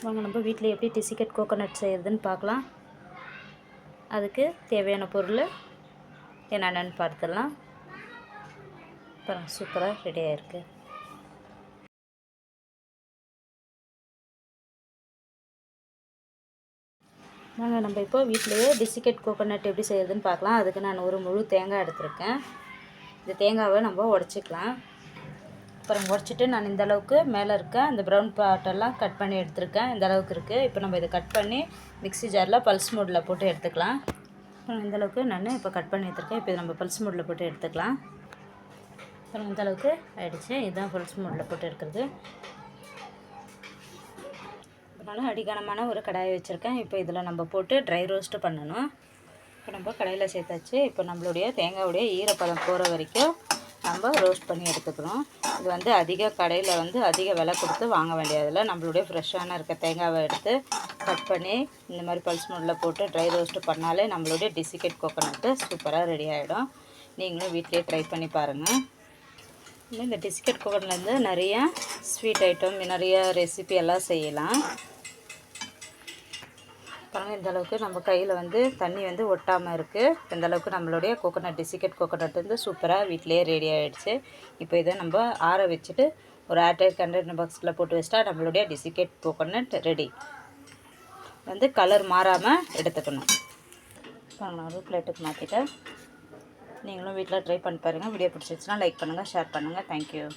வாங்க நம்ம வீட்டில் எப்படி டிசிகட் கோகோனட் செய்கிறதுன்னு பார்க்கலாம். அதுக்கு தேவையான பொருள் என்னென்னு பார்த்துடலாம். பாருங்கள், சூப்பராக ரெடி ஆகிருக்கு. வாங்க நம்ம இப்போ வீட்டிலையே டிசிகட் கோகோனட் எப்படி செய்கிறதுன்னு பார்க்கலாம். அதுக்கு நான் ஒரு முழு தேங்காய் எடுத்திருக்கேன். இந்த தேங்காவை நம்ம உடச்சிக்கலாம். அப்புறம் உடச்சிட்டு நான் இந்த அளவுக்கு மேலே இருக்க அந்த ப்ரௌன் பார்ட்டெல்லாம் கட் பண்ணி எடுத்துருக்கேன். இந்த அளவுக்கு இருக்குது. இப்போ நம்ம இதை கட் பண்ணி மிக்ஸி ஜாரில் பல்ஸ் மோடில் போட்டு எடுத்துக்கலாம். அப்புறம் இந்த அளவுக்கு நான் இப்போ கட் பண்ணி எடுத்துருக்கேன். இப்போ நம்ம பல்ஸ் மோடில் போட்டு எடுத்துக்கலாம். அப்புறம் இந்த அளவுக்கு ஆகிடுச்சு. இதுதான் பல்ஸ் மோடில் போட்டு எடுக்கிறது. நான் அடிகனமான ஒரு கடாயை வச்சுருக்கேன். இப்போ இதில் நம்ம போட்டு ட்ரை ரோஸ்ட்டு பண்ணணும். இப்போ நம்ம கடாயில் சேர்த்தாச்சு. இப்போ நம்மளுடைய தேங்காவுடைய ஈரப்பதம் போகிற வரைக்கும் நம்ம ரோஸ்ட் பண்ணி எடுத்துக்கிறோம். இது வந்து கடையில் அதிக விலை கொடுத்து வாங்க வேண்டியதில்லை. நம்மளுடைய ஃப்ரெஷ்ஷான இருக்க தேங்காவை எடுத்து கட் பண்ணி இந்த மாதிரி பல்ஸ் மோடில் போட்டு ட்ரை ரோஸ்ட்டு பண்ணாலே நம்மளுடைய டிசிகட் கோகோனட்டு சூப்பராக ரெடி ஆகிடும். நீங்களும் வீட்டிலே ட்ரை பண்ணி பாருங்கள். இந்த டிசிகட் கோகோனட்லேருந்து நிறைய ஸ்வீட் ஐட்டம், நிறைய ரெசிபி எல்லாம் செய்யலாம். பாருங்கள், இந்த அளவுக்கு நம்ம கையில் தண்ணி ஒட்டாமல் இருக்குது. இந்த அளவுக்கு நம்மளுடைய கோகோனட் டிசிகட் கோகோனட் சூப்பராக வீட்டிலேயே ரெடி ஆகிடுச்சு. இப்போ இதை நம்ம ஆற வச்சுட்டு ஒரு ஏர்டைட் கண்டெய்னர் பாக்ஸில் போட்டு வச்சிட்டா நம்மளுடைய டிசிகட் கோகோனட் ரெடி. கலர் மாறாமல் எடுத்துக்கணும். பாருங்கள், ஒரு பிளேட்டுக்கு மாற்றிட்டேன். நீங்களும் வீட்டில் ட்ரை பண்ணி பாருங்கள். வீடியோ பிடிச்சிருச்சுன்னா லைக் பண்ணுங்கள், ஷேர் பண்ணுங்கள். தேங்க்யூ.